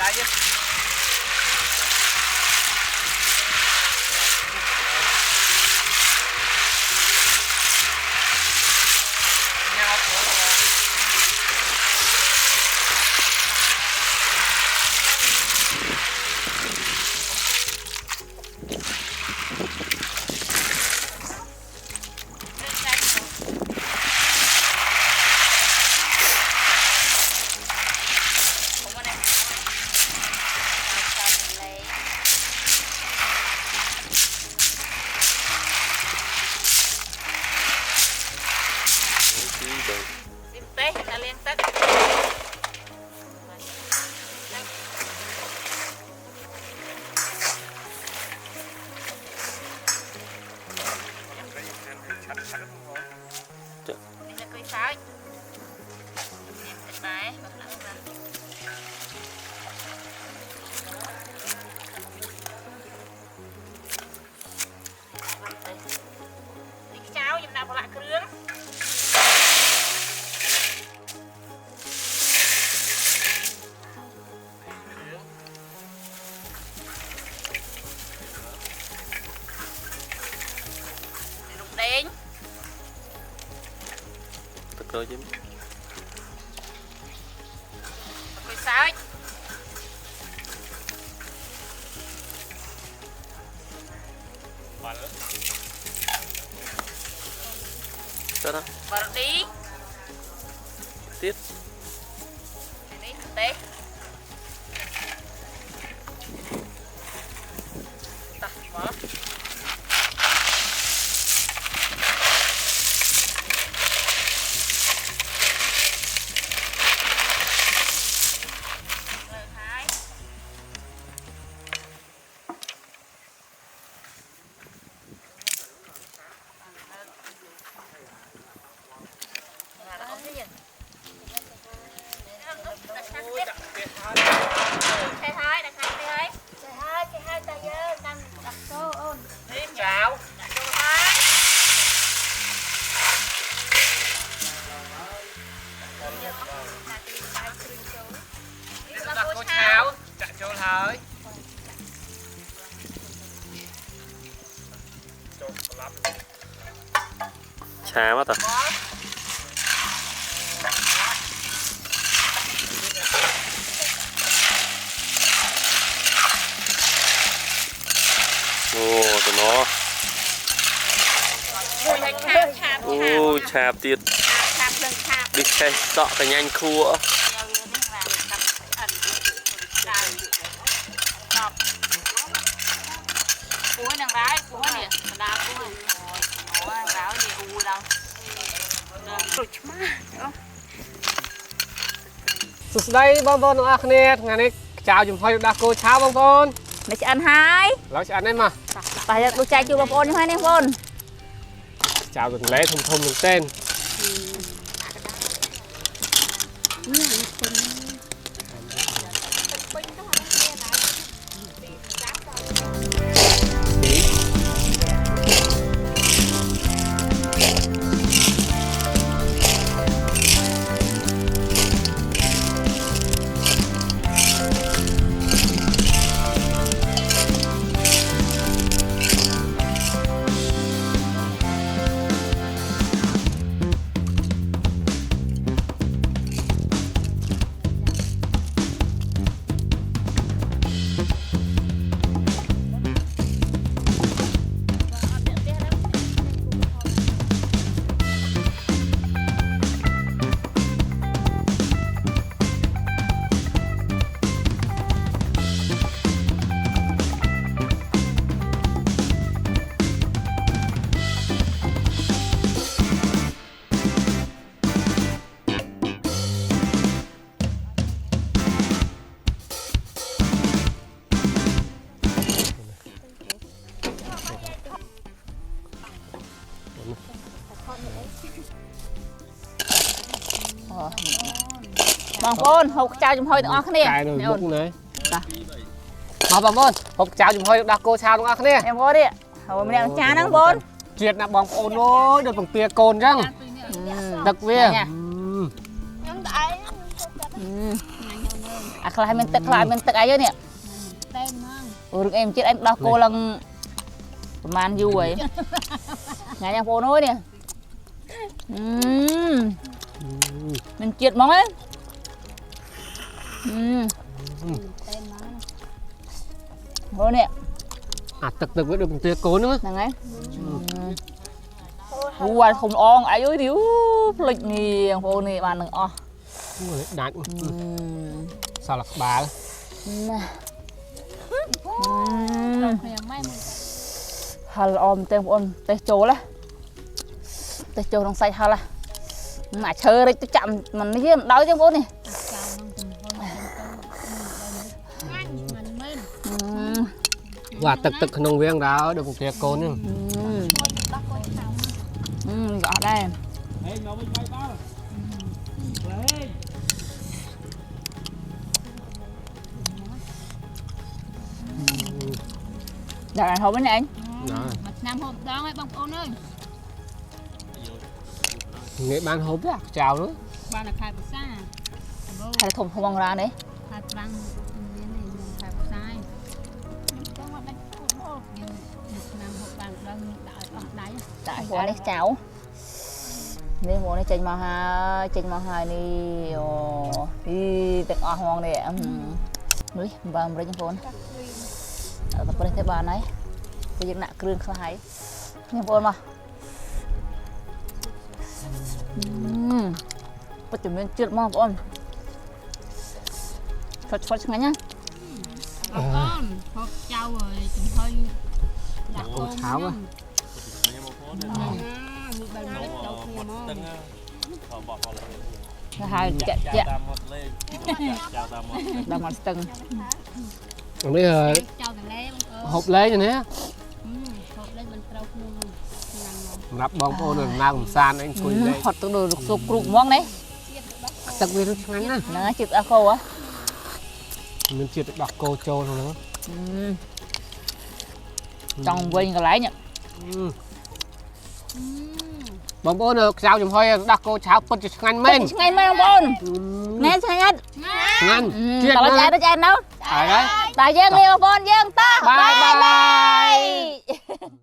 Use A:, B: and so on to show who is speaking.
A: Rồi chứ.
B: Rồi sao?
A: Sao đó?
B: Vào đi.
A: Tiếp.
B: Đi tê. Ta mở. Chào. Đặt cô chào. Chạy chỗ thôi.
A: Chà mất à? Ồ, tụi nó. Ồ, chạp tiệt. Đi khay sọ cái nhanh khua.
B: Cúi nàng rái, cúi nè, đá cúi. Ủa, nàng ráo gì cúi đâu. Rồi chứ má.
C: Sụt đây bông bông nó nè, ngày này chào dùm hơi đá cô chào bông bông.
B: Mày sẽ ăn hai.
C: Nói cho ăn em mà.
B: Tại tôi chạy chú bông bông như hai nè bông.
C: Chào dùm lễ thông thông mình tên.
B: Bông bông, hộp chào dùm hơi tụi nè.
C: Cái nồi bụng này. Mà bông bông, hộp chào dùm hơi đá cô chào tụi nè.
B: Em vô đi. Hộp mình đang chá nắng bông.
C: Chuyện là bông ôn ôi, được bằng tia cồn răng. Đặc biệt.
B: à khai mình tật ai chứ nè rừng em chết anh đo cô lần man vui ngày nhà phố nói nè mình chết món ấy thôi nè
C: à tực với được tia cố nữa
B: nè ngay qua không on ở dưới điếu lịch nè phố nè bạn đừng o
C: đánh sao là bà
B: hal om tem on teh chô trong say hal mà chơi đấy chậm mình cái đói chứ bố nè
C: và tực nông viên đó được một tia cố nữa
B: rõ đây giờ này thôi bên này anh
D: Nam hộp đó ngay bông ôn ơi.
C: nghệ ban hộp á chào nữa
D: Ba là khai bột xa.
B: hay là thùng không băng ra đấy
D: Khai băng khai bột sai. Nam hộp bằng đơn đáy.
B: tại bố này cháo đây bố này chanh mà hai đi đi tận ở hoang này núi và một trong phố tập bên thế bàn ấy bây giờ nạ kêu khai hái nghe vô mà bắt chuẩn bị trượt mò con phật ngay nhá
D: Con hộp trâu rồi chúng thôi đặt
C: cô cháo à
B: hai chạy đang mặt tầng
C: bây giờ
D: trâu thằng lé
C: hộp lấy cho nè
D: hộp lấy bên trâu luôn
C: รับบองโอนหน้าผมซานเองคุยเลย
B: hot từ đồ sụp rụng mong đấy
C: ตักวีรุ่งนั้นนะ
B: nè chụp a khô á
C: มันเจียดดอกโกโจตรงนั้น
B: trong quên cái lấy nhỉ
C: บองโอนเจ้าจุ่มห้อยดอกโกเช้าปนจะงันเม่น
B: ngay mấy ông bon nè sao nhất
C: งันเจียด
B: tao
C: นะ
B: chạy đâu
C: อะไร
B: tại giang liêu bon giang ta
C: Bye bye.